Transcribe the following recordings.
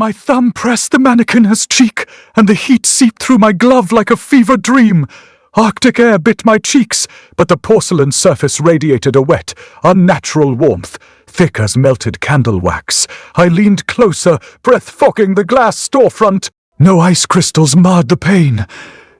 My thumb pressed the mannequin's cheek, and the heat seeped through my glove like a fever dream. Arctic air bit my cheeks, but the porcelain surface radiated a wet, unnatural warmth, thick as melted candle wax. I leaned closer, breath fogging the glass storefront. No ice crystals marred the pain.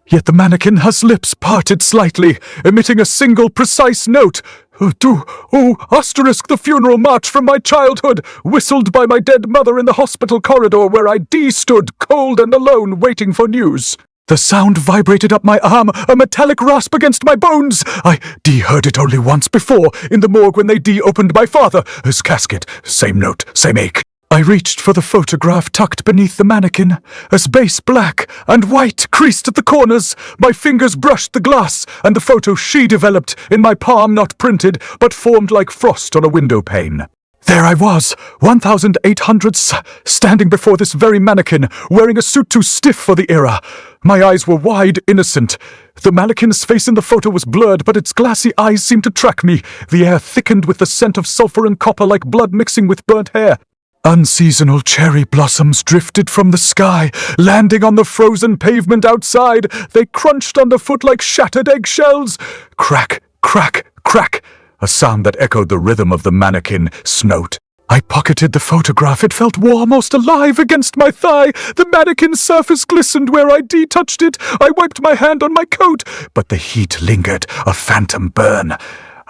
Yet the mannequin's lips parted slightly, emitting a single precise note. Asterisk the funeral march from my childhood, whistled by my dead mother in the hospital corridor where I stood, cold and alone, waiting for news. The sound vibrated up my arm, a metallic rasp against my bones. I heard it only once before, in the morgue when they opened my father's casket. Same note, same ache. I reached for the photograph tucked beneath the mannequin, as base black and white creased at the corners. My fingers brushed the glass, and the photo she developed, in my palm not printed, but formed like frost on a window pane. There I was, 1800s, standing before this very mannequin, wearing a suit too stiff for the era. My eyes were wide, innocent. The mannequin's face in the photo was blurred, but its glassy eyes seemed to track me. The air thickened with the scent of sulfur and copper like blood mixing with burnt hair. Unseasonal cherry blossoms drifted from the sky, landing on the frozen pavement outside. They crunched underfoot like shattered eggshells. Crack, crack, crack. A sound that echoed the rhythm of the mannequin's note. I pocketed the photograph. It felt warm, almost alive against my thigh. The mannequin's surface glistened where I touched it. I wiped my hand on my coat, but the heat lingered, a phantom burn.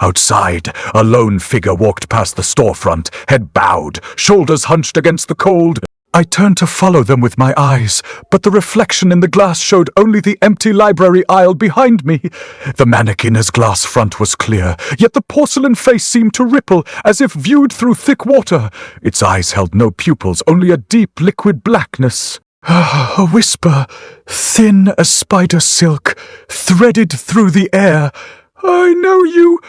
Outside, a lone figure walked past the storefront, head bowed, shoulders hunched against the cold. I turned to follow them with my eyes, but the reflection in the glass showed only the empty library aisle behind me. The mannequin's glass front was clear, yet the porcelain face seemed to ripple, as if viewed through thick water. Its eyes held no pupils, only a deep liquid blackness. A whisper, thin as spider silk, threaded through the air. I know you.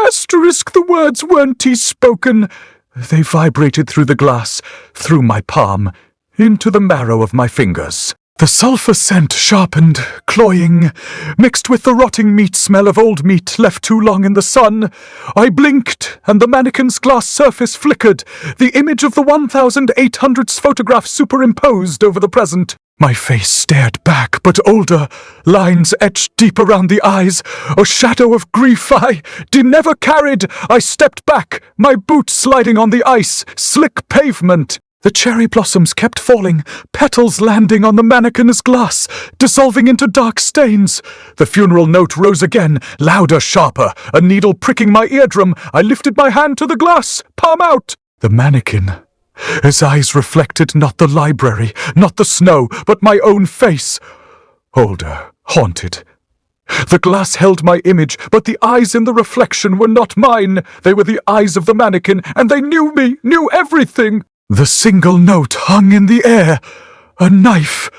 Asterisk, the words weren't spoken. They vibrated through the glass, through my palm, into the marrow of my fingers. The sulfur scent sharpened, cloying, mixed with the rotting meat smell of old meat left too long in the sun. I blinked, and the mannequin's glass surface flickered, the image of the 1800s photograph superimposed over the present. My face stared back, but older, lines etched deep around the eyes, a shadow of grief I never carried. I stepped back, my boots sliding on the ice, slick pavement. The cherry blossoms kept falling, petals landing on the mannequin's glass, dissolving into dark stains. The funeral note rose again, louder, sharper, a needle pricking my eardrum. I lifted my hand to the glass, palm out. The mannequin. His eyes reflected not the library, not the snow, but my own face. Older, haunted. The glass held my image, but the eyes in the reflection were not mine. They were the eyes of the mannequin, and they knew me, knew everything. The single note hung in the air. A knife.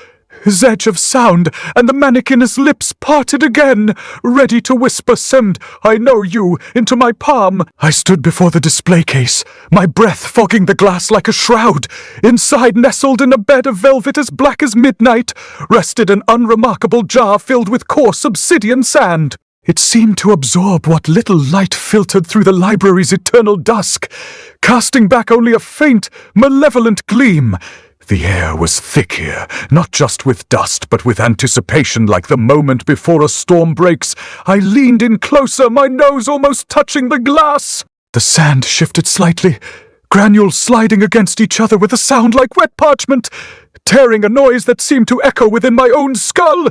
His edge of sound, and the mannequin's lips parted again, ready to whisper "Send, I know you," into my palm. I stood before the display case, my breath fogging the glass like a shroud. Inside, nestled in a bed of velvet as black as midnight, rested an unremarkable jar filled with coarse obsidian sand. It seemed to absorb what little light filtered through the library's eternal dusk, casting back only a faint, malevolent gleam. The air was thick here, not just with dust, but with anticipation, like the moment before a storm breaks. I leaned in closer, my nose almost touching the glass. The sand shifted slightly, granules sliding against each other with a sound like wet parchment, tearing a noise that seemed to echo within my own skull.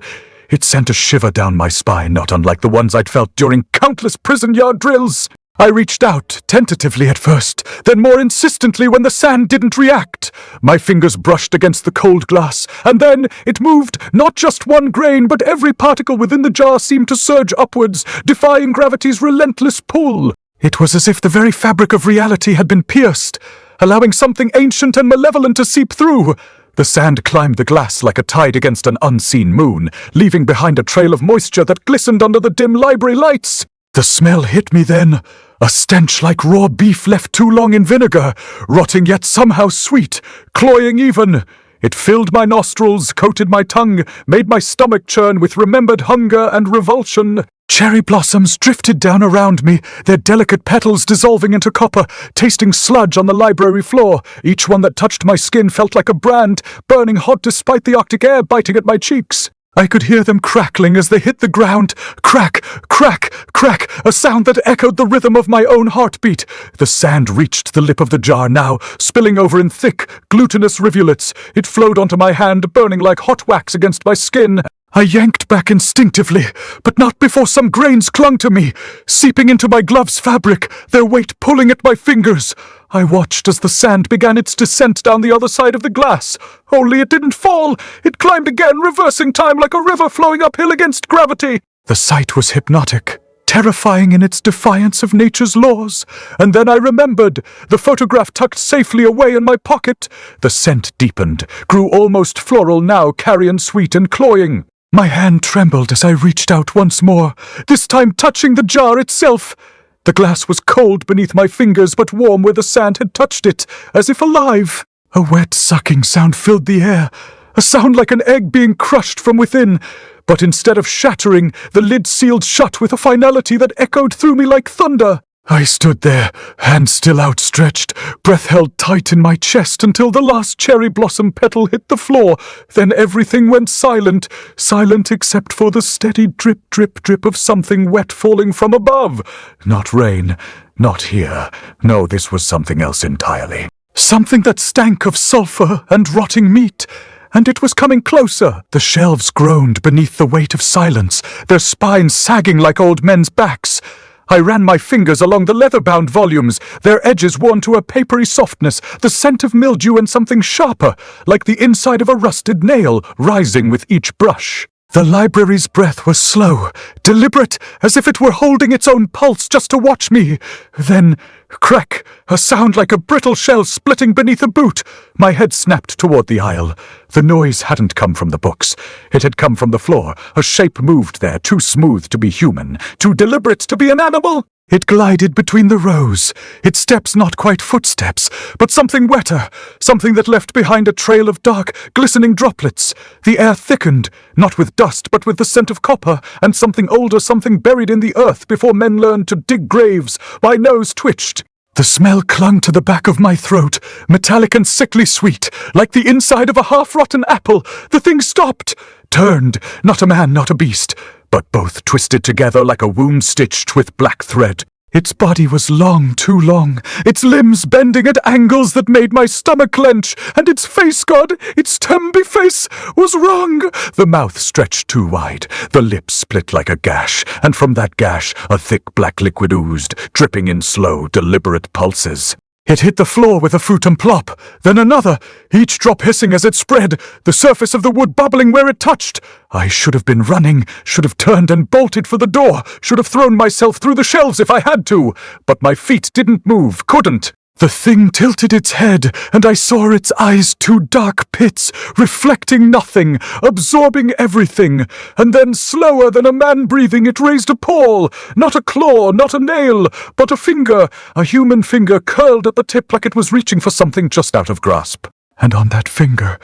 It sent a shiver down my spine, not unlike the ones I'd felt during countless prison yard drills. I reached out, tentatively at first, then more insistently when the sand didn't react. My fingers brushed against the cold glass, and then it moved, not just one grain, but every particle within the jar seemed to surge upwards, defying gravity's relentless pull. It was as if the very fabric of reality had been pierced, allowing something ancient and malevolent to seep through. The sand climbed the glass like a tide against an unseen moon, leaving behind a trail of moisture that glistened under the dim library lights. The smell hit me then, a stench like raw beef left too long in vinegar, rotting yet somehow sweet, cloying even. It filled my nostrils, coated my tongue, made my stomach churn with remembered hunger and revulsion. Cherry blossoms drifted down around me, their delicate petals dissolving into copper, tasting sludge on the library floor. Each one that touched my skin felt like a brand, burning hot despite the Arctic air biting at my cheeks. I could hear them crackling as they hit the ground. Crack, crack, crack, a sound that echoed the rhythm of my own heartbeat. The sand reached the lip of the jar now, spilling over in thick, glutinous rivulets. It flowed onto my hand, burning like hot wax against my skin. I yanked back instinctively, but not before some grains clung to me, seeping into my glove's fabric, their weight pulling at my fingers. I watched as the sand began its descent down the other side of the glass. Only it didn't fall. It climbed again, reversing time like a river flowing uphill against gravity. The sight was hypnotic, terrifying in its defiance of nature's laws. And then I remembered, the photograph tucked safely away in my pocket. The scent deepened, grew almost floral now, carrion sweet and cloying. My hand trembled as I reached out once more, this time touching the jar itself. The glass was cold beneath my fingers, but warm where the sand had touched it, as if alive. A wet sucking sound filled the air, a sound like an egg being crushed from within. But instead of shattering, the lid sealed shut with a finality that echoed through me like thunder. I stood there, hand still outstretched, breath held tight in my chest until the last cherry blossom petal hit the floor. Then everything went silent, silent except for the steady drip, drip, drip of something wet falling from above. Not rain, not here. No, this was something else entirely. Something that stank of sulfur and rotting meat. And it was coming closer. The shelves groaned beneath the weight of silence, their spines sagging like old men's backs. I ran my fingers along the leather-bound volumes, their edges worn to a papery softness, the scent of mildew and something sharper, like the inside of a rusted nail, rising with each brush. The library's breath was slow, deliberate, as if it were holding its own pulse just to watch me. Then, crack, a sound like a brittle shell splitting beneath a boot. My head snapped toward the aisle. The noise hadn't come from the books. It had come from the floor. A shape moved there, too smooth to be human, too deliberate to be an animal. It glided between the rows, its steps not quite footsteps, but something wetter, something that left behind a trail of dark, glistening droplets. The air thickened, not with dust, but with the scent of copper, and something older, something buried in the earth before men learned to dig graves. My nose twitched. The smell clung to the back of my throat, metallic and sickly sweet, like the inside of a half-rotten apple. The thing stopped, turned, not a man, not a beast, but both twisted together like a wound stitched with black thread. Its body was long, too long, its limbs bending at angles that made my stomach clench, and its face, God, its Temby face, was wrong. The mouth stretched too wide, the lips split like a gash, and from that gash a thick black liquid oozed, dripping in slow, deliberate pulses. It hit the floor with a fruitum plop, then another, each drop hissing as it spread, the surface of the wood bubbling where it touched. I should have been running, should have turned and bolted for the door, should have thrown myself through the shelves if I had to, but my feet didn't move, couldn't. The thing tilted its head, and I saw its eyes, two dark pits, reflecting nothing, absorbing everything. And then, slower than a man breathing, it raised a paw, not a claw, not a nail, but a finger, a human finger curled at the tip like it was reaching for something just out of grasp. And on that finger,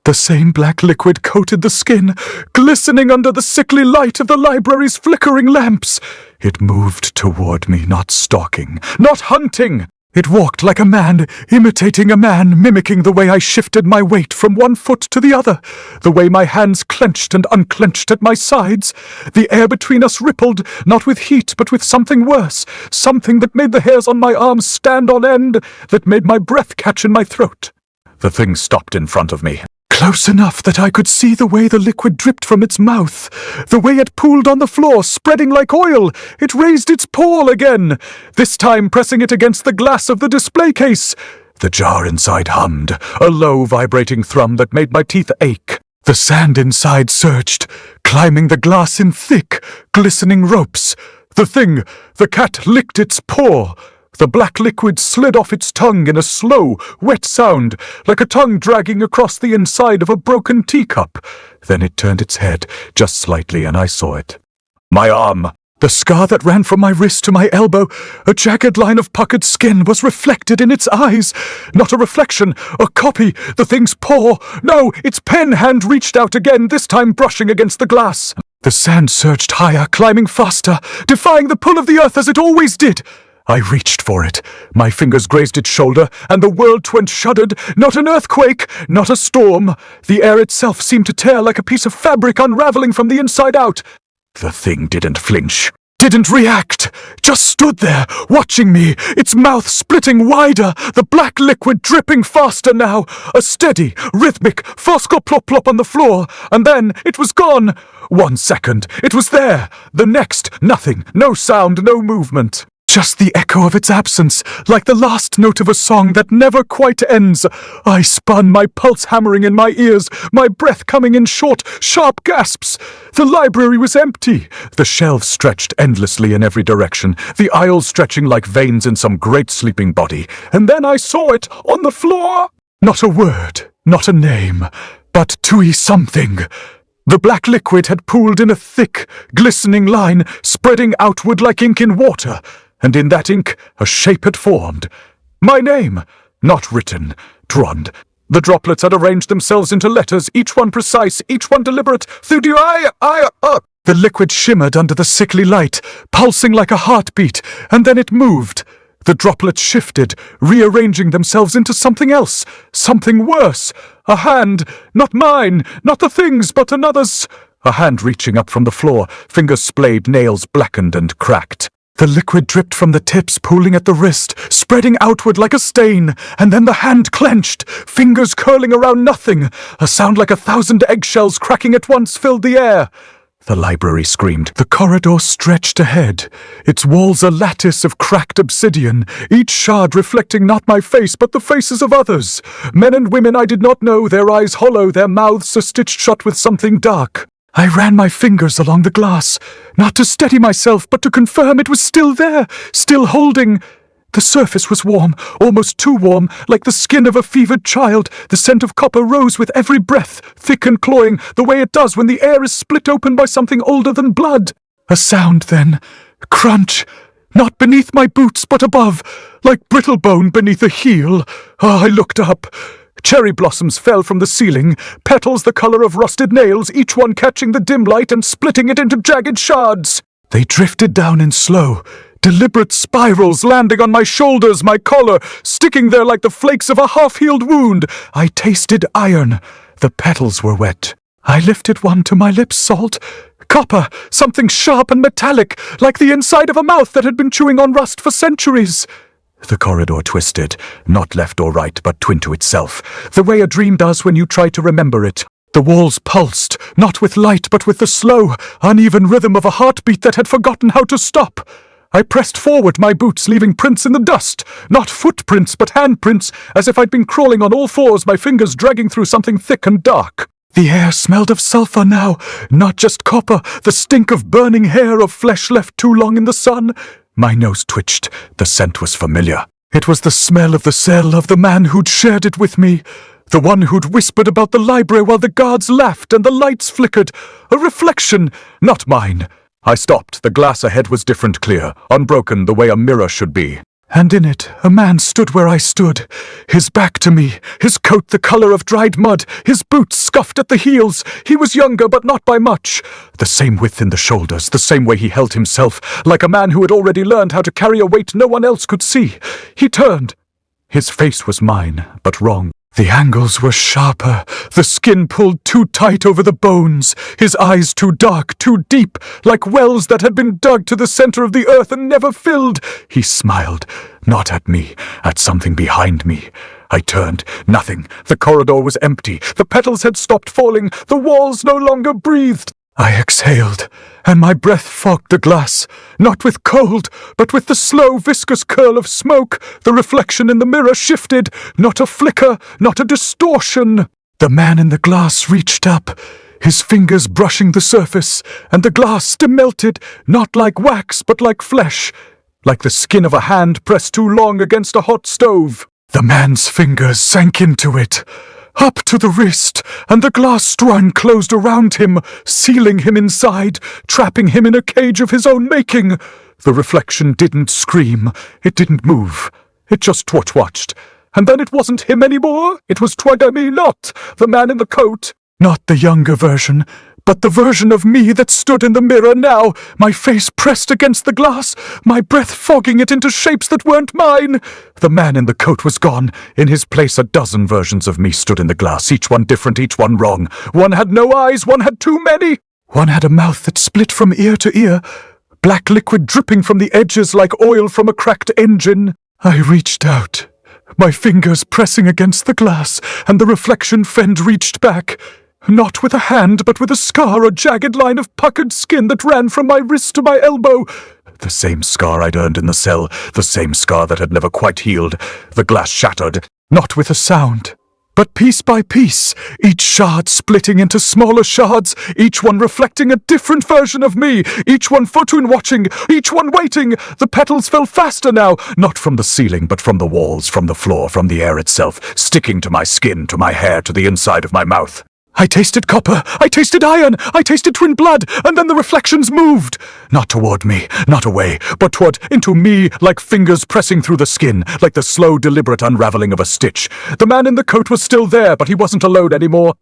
the same black liquid coated the skin, glistening under the sickly light of the library's flickering lamps. It moved toward me, not stalking, not hunting. It walked like a man, imitating a man, mimicking the way I shifted my weight from one foot to the other, the way my hands clenched and unclenched at my sides. The air between us rippled, not with heat, but with something worse, something that made the hairs on my arms stand on end, that made my breath catch in my throat. The thing stopped in front of me. Close enough that I could see the way the liquid dripped from its mouth, the way it pooled on the floor, spreading like oil. It raised its paw again, this time pressing it against the glass of the display case. The jar inside hummed, a low vibrating thrum that made my teeth ache. The sand inside surged, climbing the glass in thick, glistening ropes. The cat licked its paw. The black liquid slid off its tongue in a slow, wet sound, like a tongue dragging across the inside of a broken teacup. Then it turned its head, just slightly, and I saw it. My arm, the scar that ran from my wrist to my elbow, a jagged line of puckered skin, was reflected in its eyes. Not a reflection, a copy, the thing's paw. No, its pen hand reached out again, this time brushing against the glass. The sand surged higher, climbing faster, defying the pull of the earth as it always did. I reached for it. My fingers grazed its shoulder, and the world twin shuddered. Not an earthquake, not a storm. The air itself seemed to tear like a piece of fabric unraveling from the inside out. The thing didn't flinch, didn't react, just stood there, watching me, its mouth splitting wider, the black liquid dripping faster now. A steady, rhythmic, fosco plop-plop on the floor, and then it was gone. 1 second, it was there. The next, nothing, no sound, no movement. Just the echo of its absence, like the last note of a song that never quite ends. I spun, my pulse hammering in my ears, my breath coming in short, sharp gasps. The library was empty. The shelves stretched endlessly in every direction, the aisles stretching like veins in some great sleeping body. And then I saw it on the floor. Not a word, not a name, but Tui something. The black liquid had pooled in a thick, glistening line, spreading outward like ink in water. And in that ink, a shape had formed. My name, not written, drawn. The droplets had arranged themselves into letters, each one precise, each one deliberate. The liquid shimmered under the sickly light, pulsing like a heartbeat, and then it moved. The droplets shifted, rearranging themselves into something else, something worse. A hand, not mine, not the thing's, but another's. A hand reaching up from the floor, fingers splayed, nails blackened and cracked. The liquid dripped from the tips, pooling at the wrist, spreading outward like a stain, and then the hand clenched, fingers curling around nothing. A sound like 1,000 eggshells cracking at once filled the air. The library screamed. The corridor stretched ahead, its walls a lattice of cracked obsidian, each shard reflecting not my face but the faces of others. Men and women I did not know, their eyes hollow, their mouths stitched shut with something dark. I ran my fingers along the glass, not to steady myself, but to confirm it was still there, still holding. The surface was warm, almost too warm, like the skin of a fevered child. The scent of copper rose with every breath, thick and cloying, the way it does when the air is split open by something older than blood. A sound then, crunch, not beneath my boots, but above, like brittle bone beneath a heel. I looked up. Cherry blossoms fell from the ceiling, petals the color of rusted nails, each one catching the dim light and splitting it into jagged shards. They drifted down in slow, deliberate spirals, landing on my shoulders, my collar, sticking there like the flakes of a half-healed wound. I tasted iron. The petals were wet. I lifted one to my lips, Salt. Copper, something sharp and metallic, like the inside of a mouth that had been chewing on rust for centuries. The corridor twisted, not left or right, but twin to itself, the way a dream does when you try to remember it. The walls pulsed, not with light, but with the slow, uneven rhythm of a heartbeat that had forgotten how to stop. I pressed forward, my boots leaving prints in the dust, not footprints, but handprints, as if I'd been crawling on all fours, my fingers dragging through something thick and dark. The air smelled of sulfur now, not just copper, the stink of burning hair, of flesh left too long in the sun. My nose twitched. The scent was familiar. It was the smell of the cell of the man who'd shared it with me. The one who'd whispered about the library while the guards laughed and the lights flickered. A reflection, not mine. I stopped. The glass ahead was different, clear, unbroken, the way a mirror should be. And in it, a man stood where I stood, his back to me, his coat the color of dried mud, his boots scuffed at the heels. He was younger, but not by much. The same width in the shoulders, the same way he held himself, like a man who had already learned how to carry a weight no one else could see. He turned. His face was mine, but wrong. The angles were sharper, the skin pulled too tight over the bones, his eyes too dark, too deep, like wells that had been dug to the center of the earth and never filled. He smiled, not at me, at something behind me. I turned. Nothing. The corridor was empty. The petals had stopped falling. The walls no longer breathed. I exhaled, and my breath fogged the glass, not with cold, but with the slow, viscous curl of smoke. The reflection in the mirror shifted, not a flicker, not a distortion. The man in the glass reached up, his fingers brushing the surface, and the glass demelted, not like wax, but like flesh, like the skin of a hand pressed too long against a hot stove. The man's fingers sank into it, up to the wrist, and the glass strine closed around him, sealing him inside, trapping him in a cage of his own making. The reflection didn't scream, it didn't move, it just watched. And then it wasn't him anymore, it was not the man in the coat. Not the younger version, But the version of me that stood in the mirror now, my face pressed against the glass, my breath fogging it into shapes that weren't mine. The man in the coat was gone. In his place, a dozen versions of me stood in the glass, each one different, each one wrong. One had no eyes, one had too many. One had a mouth that split from ear to ear, black liquid dripping from the edges like oil from a cracked engine. I reached out, my fingers pressing against the glass, and the reflection friend reached back. Not with a hand, but with a scar, a jagged line of puckered skin that ran from my wrist to my elbow. The same scar I'd earned in the cell, the same scar that had never quite healed. The glass shattered, not with a sound, but piece by piece, each shard splitting into smaller shards, each one reflecting a different version of me, each one Fortune watching, each one waiting. The petals fell faster now, not from the ceiling, but from the walls, from the floor, from the air itself, sticking to my skin, to my hair, to the inside of my mouth. I tasted copper, I tasted iron, I tasted twin blood, and then the reflections moved. Not toward me, not away, but into me, like fingers pressing through the skin, like the slow, deliberate unraveling of a stitch. The man in the coat was still there, but he wasn't alone anymore.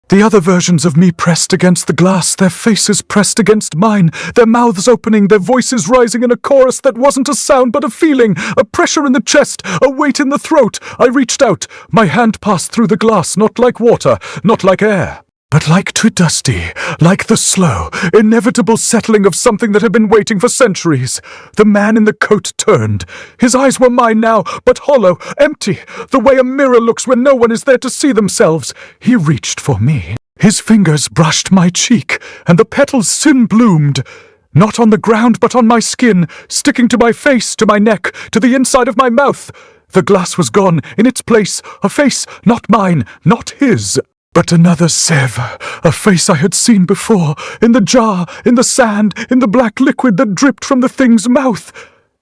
The other versions of me pressed against the glass, their faces pressed against mine, their mouths opening, their voices rising in a chorus that wasn't a sound but a feeling, a pressure in the chest, a weight in the throat. I reached out. My hand passed through the glass, not like water, not like air, but like too dusty, like the slow, inevitable settling of something that had been waiting for centuries. The man in the coat turned. His eyes were mine now, but hollow, empty, the way a mirror looks when no one is there to see themselves. He reached for me. His fingers brushed my cheek, and the petals soon bloomed. Not on the ground, but on my skin, sticking to my face, to my neck, to the inside of my mouth. The glass was gone. In its place, a face, not mine, not his, but another Sev, a face I had seen before, in the jar, in the sand, in the black liquid that dripped from the thing's mouth.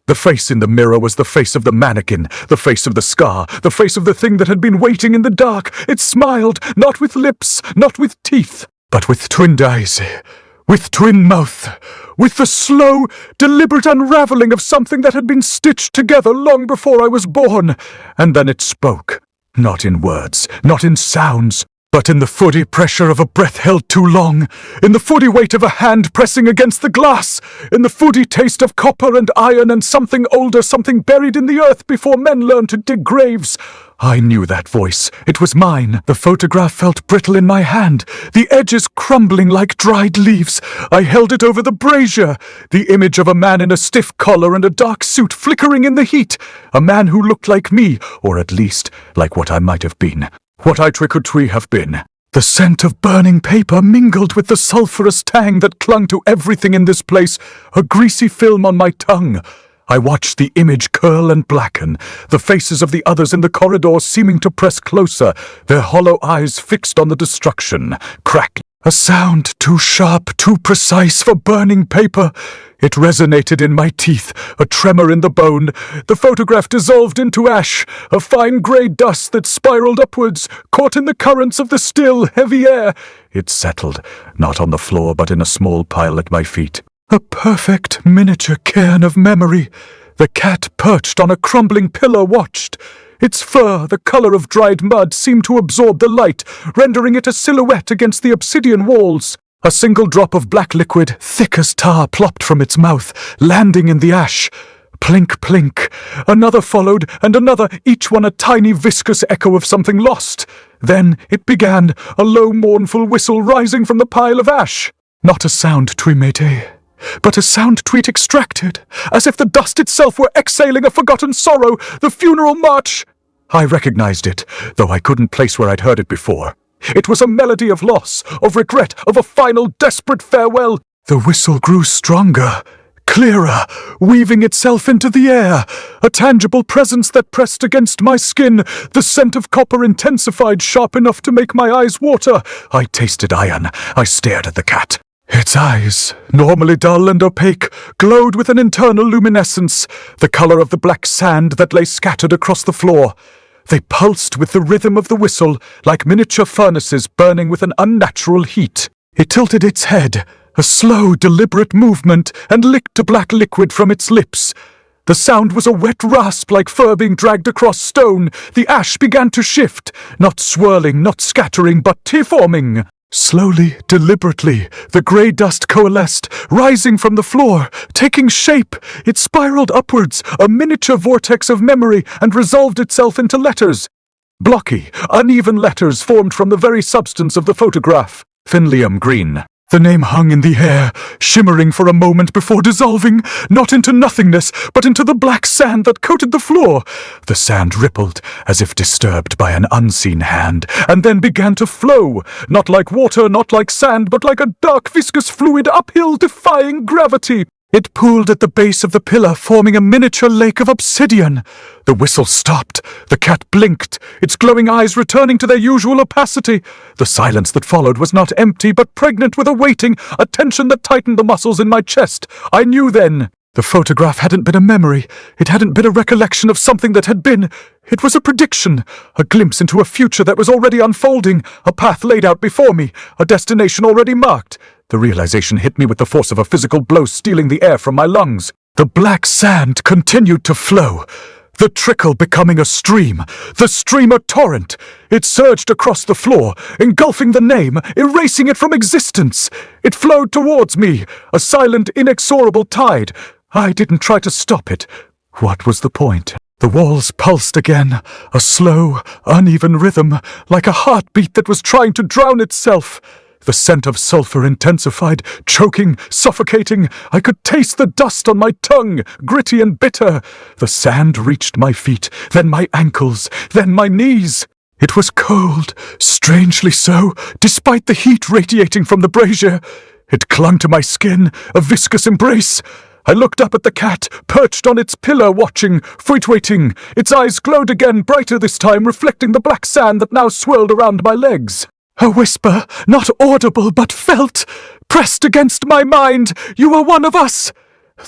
The face in the mirror was the face of the mannequin, the face of the scar, the face of the thing that had been waiting in the dark. It smiled, not with lips, not with teeth, but with twinned eyes, with twin mouth, with the slow, deliberate unraveling of something that had been stitched together long before I was born. And then it spoke, not in words, not in sounds, but in the footy pressure of a breath held too long, in the footy weight of a hand pressing against the glass, in the footy taste of copper and iron and something older, something buried in the earth before men learned to dig graves. I knew that voice. It was mine. The photograph felt brittle in my hand, the edges crumbling like dried leaves. I held it over the brazier, the image of a man in a stiff collar and a dark suit flickering in the heat, a man who looked like me, or at least like what I might have been. What I could have been. The scent of burning paper mingled with the sulphurous tang that clung to everything in this place, a greasy film on my tongue. I watched the image curl and blacken, the faces of the others in the corridor seeming to press closer, their hollow eyes fixed on the destruction. Crack. A sound too sharp, too precise for burning paper. It resonated in my teeth, a tremor in the bone. The photograph dissolved into ash, a fine grey dust that spiraled upwards, caught in the currents of the still, heavy air. It settled, not on the floor but in a small pile at my feet. A perfect miniature cairn of memory. The cat perched on a crumbling pillar watched. Its fur, the color of dried mud, seemed to absorb the light, rendering it a silhouette against the obsidian walls. A single drop of black liquid, thick as tar, plopped from its mouth, landing in the ash. Plink, plink. Another followed, and another, each one a tiny viscous echo of something lost. Then it began, a low mournful whistle rising from the pile of ash. Not a sound, Twimete, but a sound tweet extracted, as if the dust itself were exhaling a forgotten sorrow, the funeral march. I recognized it, though I couldn't place where I'd heard it before. It was a melody of loss, of regret, of a final desperate farewell. The whistle grew stronger, clearer, weaving itself into the air, a tangible presence that pressed against my skin, the scent of copper intensified, sharp enough to make my eyes water. I tasted iron. I stared at the cat. Its eyes, normally dull and opaque, glowed with an internal luminescence, the color of the black sand that lay scattered across the floor. They pulsed with the rhythm of the whistle, like miniature furnaces burning with an unnatural heat. It tilted its head, a slow, deliberate movement, and licked a black liquid from its lips. The sound was a wet rasp like fur being dragged across stone. The ash began to shift, not swirling, not scattering, but T-forming. Slowly, deliberately, the grey dust coalesced, rising from the floor, taking shape. It spiraled upwards, a miniature vortex of memory, and resolved itself into letters. Blocky, uneven letters formed from the very substance of the photograph. Finlium green. The name hung in the air, shimmering for a moment before dissolving, not into nothingness, but into the black sand that coated the floor. The sand rippled, as if disturbed by an unseen hand, and then began to flow, not like water, not like sand, but like a dark viscous fluid uphill, defying gravity. It pooled at the base of the pillar, forming a miniature lake of obsidian. The whistle stopped. The cat blinked, its glowing eyes returning to their usual opacity. The silence that followed was not empty, but pregnant with a waiting, a tension that tightened the muscles in my chest. I knew then. The photograph hadn't been a memory. It hadn't been a recollection of something that had been. It was a prediction, a glimpse into a future that was already unfolding, a path laid out before me, a destination already marked. The realization hit me with the force of a physical blow stealing the air from my lungs. The black sand continued to flow, the trickle becoming a stream, the stream a torrent. It surged across the floor, engulfing the name, erasing it from existence. It flowed towards me, a silent, inexorable tide. I didn't try to stop it. What was the point? The walls pulsed again, a slow, uneven rhythm, like a heartbeat that was trying to drown itself. The scent of sulfur intensified, choking, suffocating. I could taste the dust on my tongue, gritty and bitter. The sand reached my feet, then my ankles, then my knees. It was cold, strangely so, despite the heat radiating from the brazier. It clung to my skin, a viscous embrace. I looked up at the cat, perched on its pillar, watching, fruit-waiting. Its eyes glowed again, brighter this time, reflecting the black sand that now swirled around my legs. A whisper, not audible but felt, pressed against my mind. You are one of us.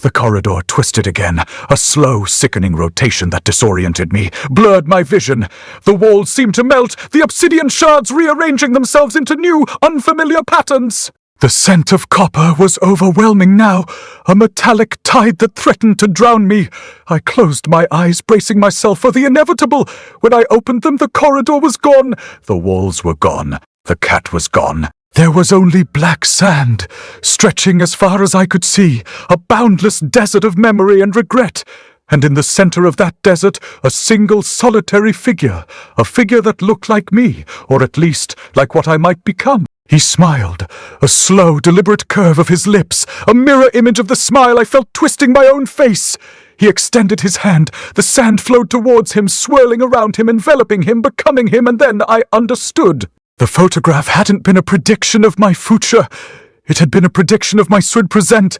The corridor twisted again, a slow, sickening rotation that disoriented me, blurred my vision. The walls seemed to melt, the obsidian shards rearranging themselves into new, unfamiliar patterns. The scent of copper was overwhelming now, a metallic tide that threatened to drown me. I closed my eyes, bracing myself for the inevitable. When I opened them, the corridor was gone. The walls were gone. The cat was gone. There was only black sand, stretching as far as I could see, a boundless desert of memory and regret. And in the center of that desert, a single solitary figure, a figure that looked like me, or at least like what I might become. He smiled, a slow, deliberate curve of his lips, a mirror image of the smile I felt twisting my own face. He extended his hand. The sand flowed towards him, swirling around him, enveloping him, becoming him, and then I understood. The photograph hadn't been a prediction of my future. It had been a prediction of my Swid present.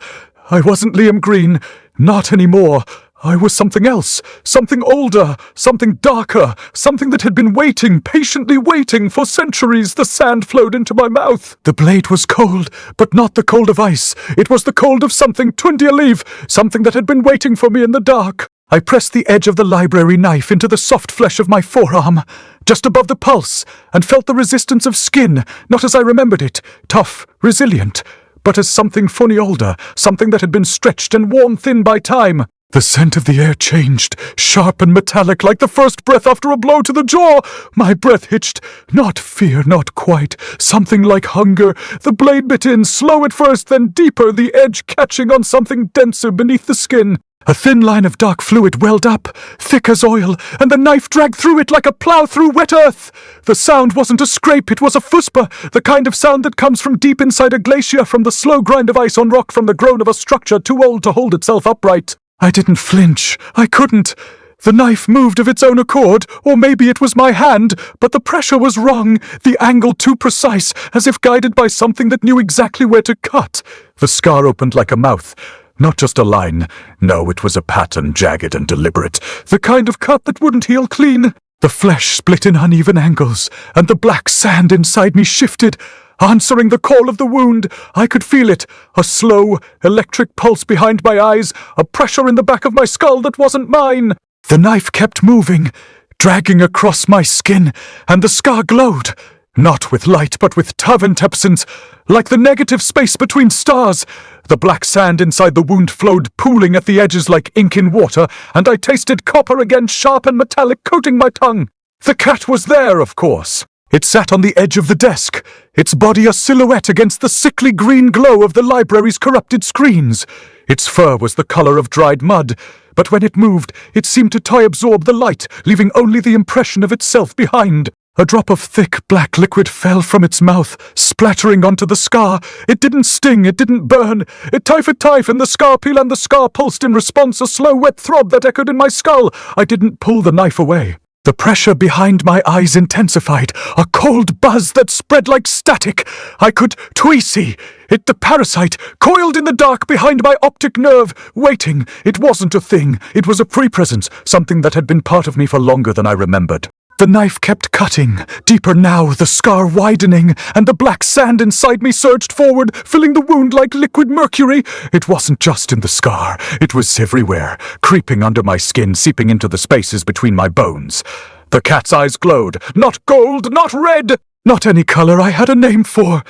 I wasn't Liam Green. Not anymore. I was something else, something older, something darker, something that had been waiting, patiently waiting for centuries. The sand flowed into my mouth. The blade was cold, but not the cold of ice. It was the cold of something Tundialive, something that had been waiting for me in the dark. I pressed the edge of the library knife into the soft flesh of my forearm, just above the pulse, and felt the resistance of skin, not as I remembered it, tough, resilient, but as something funny older, something that had been stretched and worn thin by time. The scent of the air changed, sharp and metallic like the first breath after a blow to the jaw. My breath hitched. Not fear, not quite. Something like hunger. The blade bit in, slow at first, then deeper, the edge catching on something denser beneath the skin. A thin line of dark fluid welled up, thick as oil, and the knife dragged through it like a plough through wet earth. The sound wasn't a scrape, it was a fuspa, the kind of sound that comes from deep inside a glacier, from the slow grind of ice on rock, from the groan of a structure too old to hold itself upright. I didn't flinch. I couldn't. The knife moved of its own accord, or maybe it was my hand, but the pressure was wrong, the angle too precise, as if guided by something that knew exactly where to cut. The scar opened like a mouth. Not just a line. No, it was a pattern, jagged and deliberate. The kind of cut that wouldn't heal clean. The flesh split in uneven angles, and the black sand inside me shifted, answering the call of the wound. I could feel it. A slow, electric pulse behind my eyes, a pressure in the back of my skull that wasn't mine. The knife kept moving, dragging across my skin, and the scar glowed. Not with light, but with taventepsins, like the negative space between stars. The black sand inside the wound flowed, pooling at the edges like ink in water, and I tasted copper again, sharp and metallic, coating my tongue. The cat was there, of course. It sat on the edge of the desk, its body a silhouette against the sickly green glow of the library's corrupted screens. Its fur was the color of dried mud, but when it moved, it seemed to absorb the light, leaving only the impression of itself behind. A drop of thick black liquid fell from its mouth, splattering onto the scar. It didn't sting, it didn't burn. It tife and the scar peel and the scar pulsed in response, a slow wet throb that echoed in my skull. I didn't pull the knife away. The pressure behind my eyes intensified, a cold buzz that spread like static. I could see it, the parasite, coiled in the dark behind my optic nerve, waiting. It wasn't a thing. It was a pre-presence, something that had been part of me for longer than I remembered. The knife kept cutting, deeper now, the scar widening, and the black sand inside me surged forward, filling the wound like liquid mercury. It wasn't just in the scar, it was everywhere, creeping under my skin, seeping into the spaces between my bones. The cat's eyes glowed, not gold, not red, not any color I had a name for.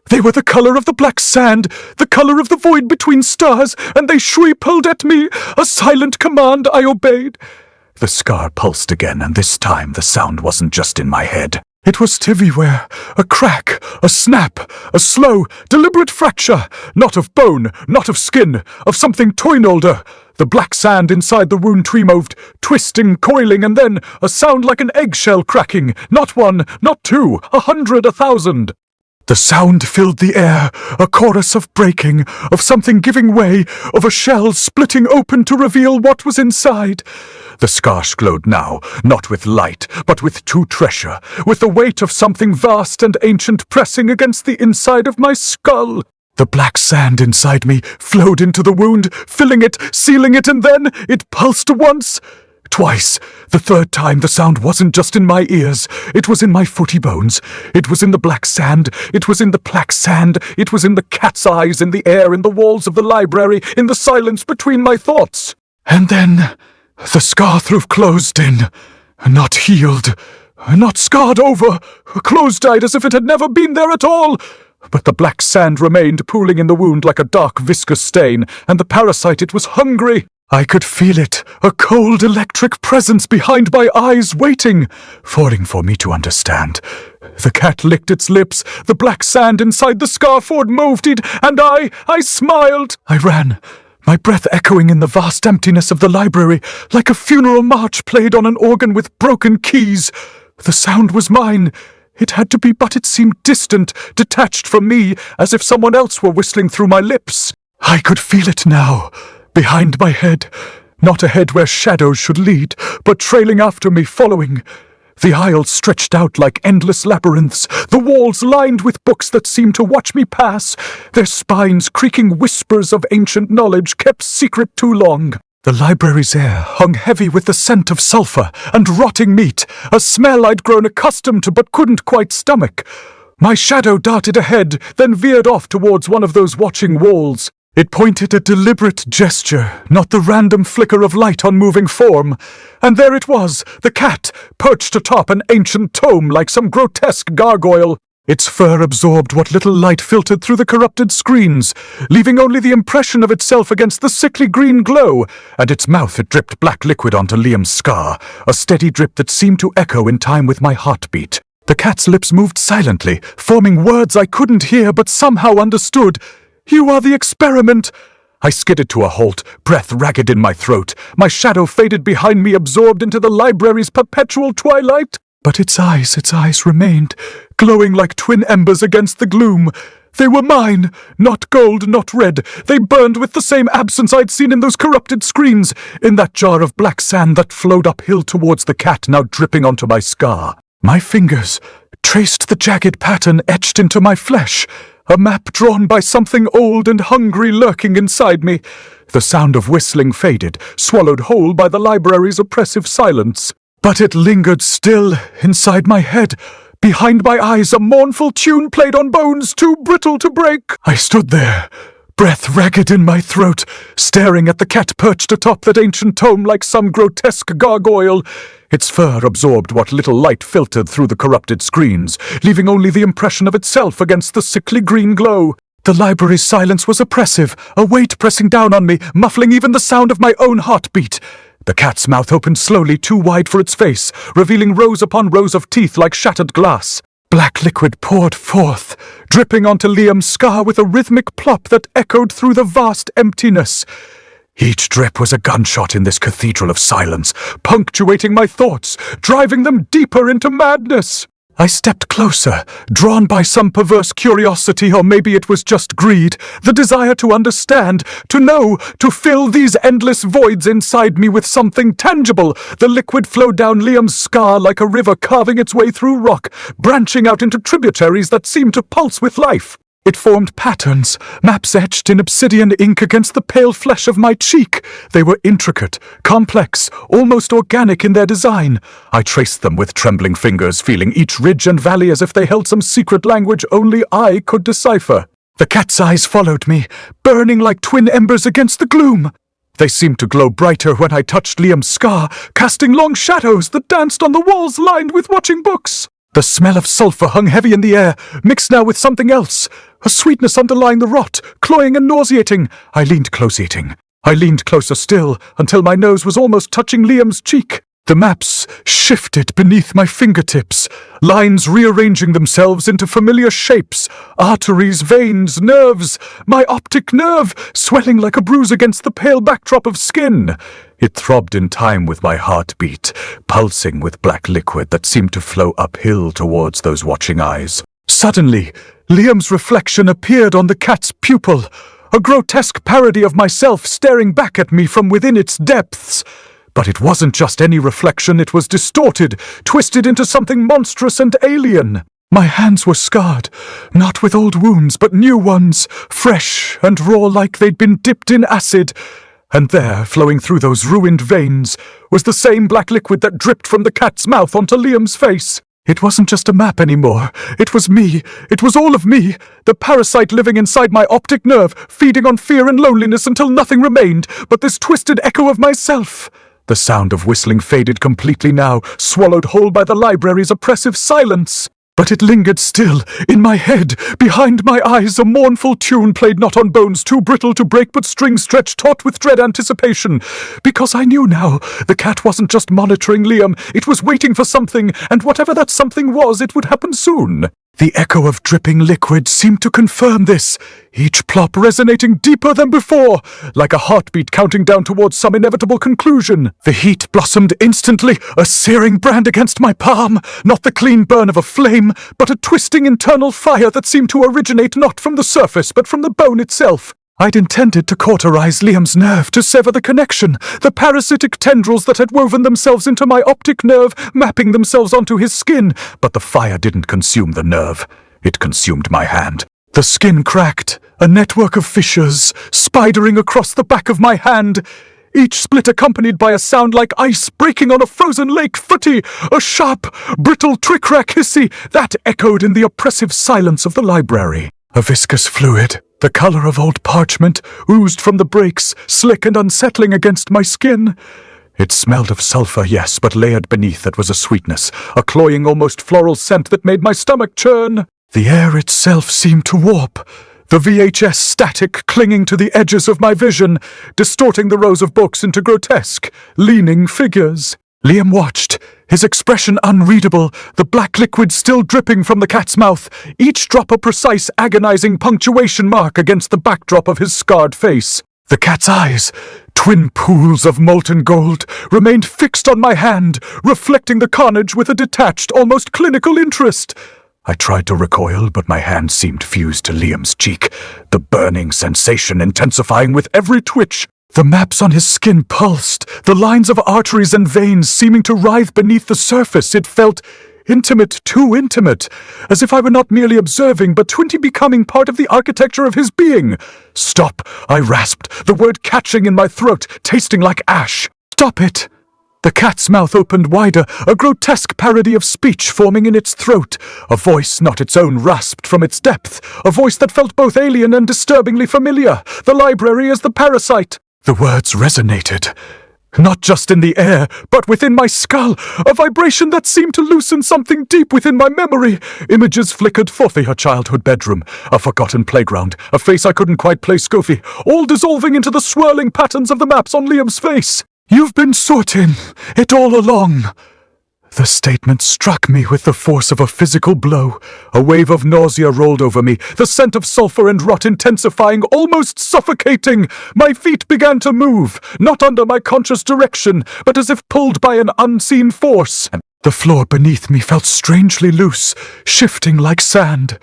They were the color of the black sand, the color of the void between stars, and they shriek-pulled at me, a silent command I obeyed. The scar pulsed again, and this time the sound wasn't just in my head. It was everywhere. A crack, a snap, a slow, deliberate fracture. Not of bone, not of skin, of something toin older. The black sand inside the wound moved, twisting, coiling, and then a sound like an eggshell cracking. Not one, not two, 100, 1,000. The sound filled the air, a chorus of breaking, of something giving way, of a shell splitting open to reveal what was inside. The scar glowed now, not with light, but with true treasure, with the weight of something vast and ancient pressing against the inside of my skull. The black sand inside me flowed into the wound, filling it, sealing it, and then it pulsed once. Twice. The third time the sound wasn't just in my ears. It was in my footy bones. It was in the black sand. It was in the black sand. It was in the cat's eyes, in the air, in the walls of the library, in the silence between my thoughts. And then the scar closed in. Not healed. Not scarred over. Closed-eyed as if it had never been there at all. But the black sand remained, pooling in the wound like a dark viscous stain, and the parasite, it was hungry. I could feel it, a cold electric presence behind my eyes waiting for me to understand. The cat licked its lips, the black sand inside the scarford moved, and I smiled. I ran, my breath echoing in the vast emptiness of the library, like a funeral march played on an organ with broken keys. The sound was mine. It had to be, but it seemed distant, detached from me, as if someone else were whistling through my lips. I could feel it now. Behind my head, not a head where shadows should lead, but trailing after me, following. The aisles stretched out like endless labyrinths, the walls lined with books that seemed to watch me pass, their spines creaking whispers of ancient knowledge kept secret too long. The library's air hung heavy with the scent of sulphur and rotting meat, a smell I'd grown accustomed to but couldn't quite stomach. My shadow darted ahead, then veered off towards one of those watching walls. It pointed a deliberate gesture, not the random flicker of light on moving form. And there it was, the cat, perched atop an ancient tome like some grotesque gargoyle. Its fur absorbed what little light filtered through the corrupted screens, leaving only the impression of itself against the sickly green glow, and its mouth it dripped black liquid onto Liam's scar, a steady drip that seemed to echo in time with my heartbeat. The cat's lips moved silently, forming words I couldn't hear but somehow understood. "You are the experiment." I skidded to a halt, breath ragged in my throat. My shadow faded behind me, absorbed into the library's perpetual twilight. But its eyes remained, glowing like twin embers against the gloom. They were mine, not gold, not red. They burned with the same absence I'd seen in those corrupted screens, in that jar of black sand that flowed uphill towards the cat now dripping onto my scar. My fingers traced the jagged pattern etched into my flesh. A map drawn by something old and hungry lurking inside me. The sound of whistling faded, swallowed whole by the library's oppressive silence. But it lingered still inside my head. Behind my eyes, a mournful tune played on bones too brittle to break. I stood there, breath ragged in my throat, staring at the cat perched atop that ancient tome like some grotesque gargoyle. Its fur absorbed what little light filtered through the corrupted screens, leaving only the impression of itself against the sickly green glow. The library's silence was oppressive, a weight pressing down on me, muffling even the sound of my own heartbeat. The cat's mouth opened slowly, too wide for its face, revealing rows upon rows of teeth like shattered glass. Black liquid poured forth, dripping onto Liam's scar with a rhythmic plop that echoed through the vast emptiness. Each drip was a gunshot in this cathedral of silence, punctuating my thoughts, driving them deeper into madness. I stepped closer, drawn by some perverse curiosity, or maybe it was just greed, the desire to understand, to know, to fill these endless voids inside me with something tangible. The liquid flowed down Liam's scar like a river carving its way through rock, branching out into tributaries that seemed to pulse with life. It formed patterns, maps etched in obsidian ink against the pale flesh of my cheek. They were intricate, complex, almost organic in their design. I traced them with trembling fingers, feeling each ridge and valley as if they held some secret language only I could decipher. The cat's eyes followed me, burning like twin embers against the gloom. They seemed to glow brighter when I touched Liam's scar, casting long shadows that danced on the walls lined with watching books. The smell of sulfur hung heavy in the air, mixed now with something else, a sweetness underlying the rot, cloying and nauseating. I leaned closer still, until my nose was almost touching Liam's cheek. The maps shifted beneath my fingertips, lines rearranging themselves into familiar shapes, arteries, veins, nerves, my optic nerve swelling like a bruise against the pale backdrop of skin. It throbbed in time with my heartbeat, pulsing with black liquid that seemed to flow uphill towards those watching eyes. Suddenly, Liam's reflection appeared on the cat's pupil, a grotesque parody of myself staring back at me from within its depths. But it wasn't just any reflection, it was distorted, twisted into something monstrous and alien. My hands were scarred, not with old wounds, but new ones, fresh and raw like they'd been dipped in acid. And there, flowing through those ruined veins, was the same black liquid that dripped from the cat's mouth onto Liam's face. It wasn't just a map anymore. It was me. It was all of me. The parasite living inside my optic nerve, feeding on fear and loneliness until nothing remained but this twisted echo of myself. The sound of whistling faded completely now, swallowed whole by the library's oppressive silence. But it lingered still, in my head, behind my eyes. A mournful tune played not on bones too brittle to break, but strings stretched taut with dread anticipation. Because I knew now, the cat wasn't just monitoring Liam, it was waiting for something, and whatever that something was, it would happen soon. The echo of dripping liquid seemed to confirm this, each plop resonating deeper than before, like a heartbeat counting down towards some inevitable conclusion. The heat blossomed instantly, a searing brand against my palm, not the clean burn of a flame, but a twisting internal fire that seemed to originate not from the surface, but from the bone itself. I'd intended to cauterize Liam's nerve, to sever the connection, the parasitic tendrils that had woven themselves into my optic nerve, mapping themselves onto his skin. But the fire didn't consume the nerve. It consumed my hand. The skin cracked, a network of fissures, spidering across the back of my hand. Each split accompanied by a sound like ice breaking on a frozen lake footy, a sharp, brittle trick-rack hissy that echoed in the oppressive silence of the library. A viscous fluid, the color of old parchment, oozed from the breaks, slick and unsettling against my skin. It smelled of sulfur, yes, but layered beneath it was a sweetness, a cloying, almost floral scent that made my stomach churn. The air itself seemed to warp, the VHS static clinging to the edges of my vision, distorting the rows of books into grotesque, leaning figures. Liam watched, his expression unreadable, the black liquid still dripping from the cat's mouth, each drop a precise, agonizing punctuation mark against the backdrop of his scarred face. The cat's eyes, twin pools of molten gold, remained fixed on my hand, reflecting the carnage with a detached, almost clinical interest. I tried to recoil, but my hand seemed fused to Liam's cheek, the burning sensation intensifying with every twitch. The maps on his skin pulsed, the lines of arteries and veins seeming to writhe beneath the surface. It felt intimate, too intimate, as if I were not merely observing, but twinty becoming part of the architecture of his being. Stop, I rasped, the word catching in my throat, tasting like ash. Stop it! The cat's mouth opened wider, a grotesque parody of speech forming in its throat. A voice not its own rasped from its depth, a voice that felt both alien and disturbingly familiar. The library as the parasite. The words resonated, not just in the air, but within my skull, a vibration that seemed to loosen something deep within my memory. Images flickered forth her childhood bedroom, a forgotten playground, a face I couldn't quite place Goofy, all dissolving into the swirling patterns of the maps on Liam's face. You've been sorting it all along. The statement struck me with the force of a physical blow. A wave of nausea rolled over me, the scent of sulfur and rot intensifying, almost suffocating. My feet began to move, not under my conscious direction, but as if pulled by an unseen force. The floor beneath me felt strangely loose, shifting like sand.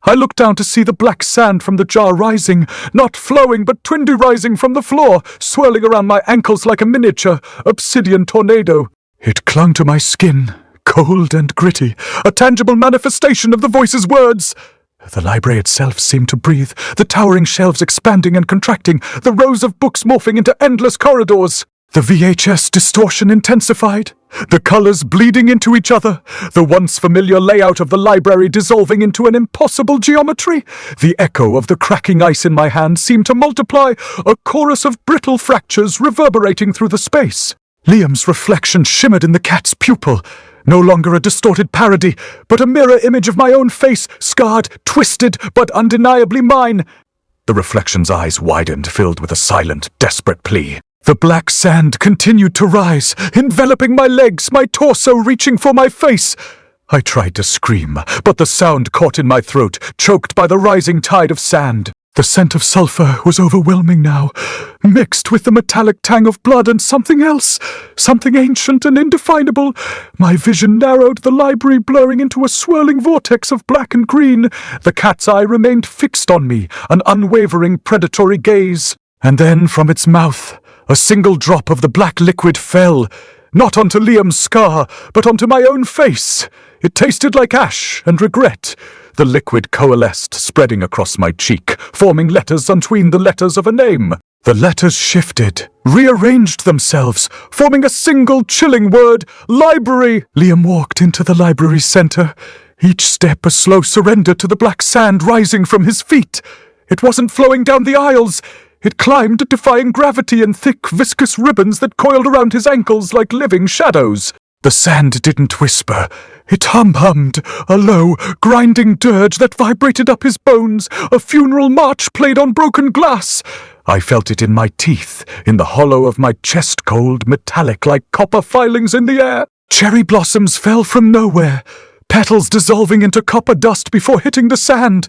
I looked down to see the black sand from the jar rising, not flowing but twindy rising from the floor, swirling around my ankles like a miniature obsidian tornado. It clung to my skin, cold and gritty, a tangible manifestation of the voice's words. The library itself seemed to breathe, the towering shelves expanding and contracting, the rows of books morphing into endless corridors. The VHS distortion intensified, the colors bleeding into each other, the once familiar layout of the library dissolving into an impossible geometry. The echo of the cracking ice in my hand seemed to multiply, a chorus of brittle fractures reverberating through the space. Liam's reflection shimmered in the cat's pupil, no longer a distorted parody, but a mirror image of my own face, scarred, twisted, but undeniably mine. The reflection's eyes widened, filled with a silent, desperate plea. The black sand continued to rise, enveloping my legs, my torso reaching for my face. I tried to scream, but the sound caught in my throat, choked by the rising tide of sand. The scent of sulfur was overwhelming now, mixed with the metallic tang of blood and something else, something ancient and indefinable. My vision narrowed, the library blurring into a swirling vortex of black and green. The cat's eye remained fixed on me, an unwavering predatory gaze. And then from its mouth, a single drop of the black liquid fell, not onto Liam's scar, but onto my own face. It tasted like ash and regret. The liquid coalesced, spreading across my cheek, forming letters between the letters of a name. The letters shifted, rearranged themselves, forming a single chilling word, library. Liam walked into the library center, each step a slow surrender to the black sand rising from his feet. It wasn't flowing down the aisles. It climbed, defying gravity in thick, viscous ribbons that coiled around his ankles like living shadows. The sand didn't whisper. It hummed, a low, grinding dirge that vibrated up his bones, a funeral march played on broken glass. I felt it in my teeth, in the hollow of my chest, cold, metallic like copper filings in the air. Cherry blossoms fell from nowhere, petals dissolving into copper dust before hitting the sand.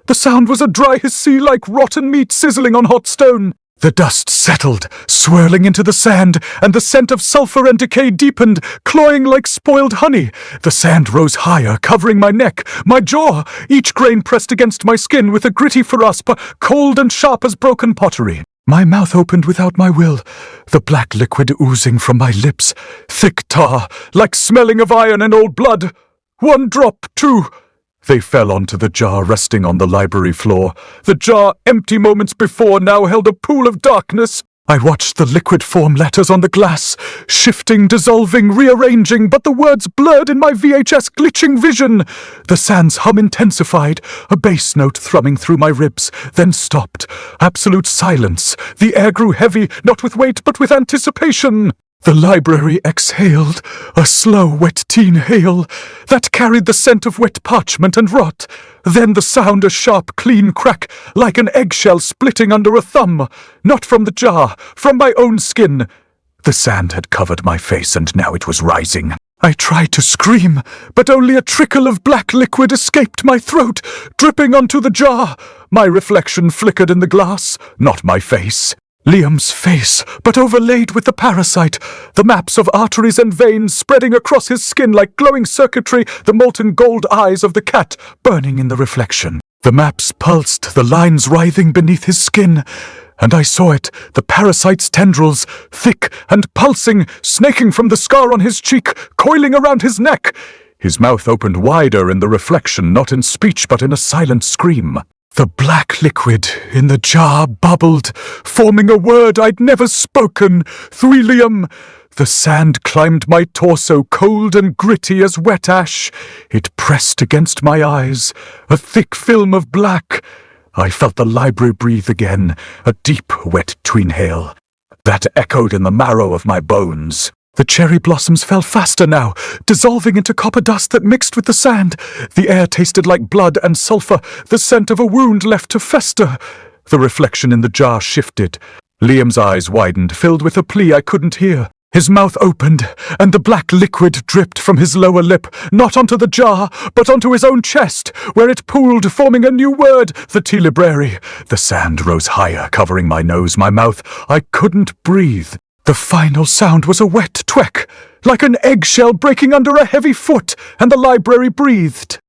The sound was a dry hissy like rotten meat sizzling on hot stone. The dust settled, swirling into the sand, and the scent of sulfur and decay deepened, cloying like spoiled honey. The sand rose higher, covering my neck, my jaw, each grain pressed against my skin with a gritty ferruspa, cold and sharp as broken pottery. My mouth opened without my will, the black liquid oozing from my lips, thick tar, like smelling of iron and old blood. One drop, two. They fell onto the jar resting on the library floor. The jar, empty moments before, now held a pool of darkness. I watched the liquid form letters on the glass, shifting, dissolving, rearranging, but the words blurred in my VHS glitching vision. The sand's hum intensified, a bass note thrumming through my ribs, then stopped. Absolute silence. The air grew heavy, not with weight, but with anticipation. The library exhaled, a slow, wet teen hail that carried the scent of wet parchment and rot. Then the sound, a sharp, clean crack, like an eggshell splitting under a thumb. Not from the jar, from my own skin. The sand had covered my face, and now it was rising. I tried to scream, but only a trickle of black liquid escaped my throat, dripping onto the jar. My reflection flickered in the glass, not my face. Liam's face, but overlaid with the parasite, the maps of arteries and veins spreading across his skin like glowing circuitry, the molten gold eyes of the cat burning in the reflection. The maps pulsed, the lines writhing beneath his skin, and I saw it, the parasite's tendrils, thick and pulsing, snaking from the scar on his cheek, coiling around his neck. His mouth opened wider in the reflection, not in speech but in a silent scream. The black liquid in the jar bubbled, forming a word I'd never spoken, Thuilium. The sand climbed my torso, cold and gritty as wet ash. It pressed against my eyes, a thick film of black. I felt the library breathe again, a deep, wet twinhail. That echoed in the marrow of my bones. The cherry blossoms fell faster now, dissolving into copper dust that mixed with the sand. The air tasted like blood and sulfur, the scent of a wound left to fester. The reflection in the jar shifted. Liam's eyes widened, filled with a plea I couldn't hear. His mouth opened, and the black liquid dripped from his lower lip, not onto the jar, but onto his own chest, where it pooled, forming a new word, the T-library. The sand rose higher, covering my nose, my mouth. I couldn't breathe. The final sound was a wet tweck, like an eggshell breaking under a heavy foot, and the library breathed.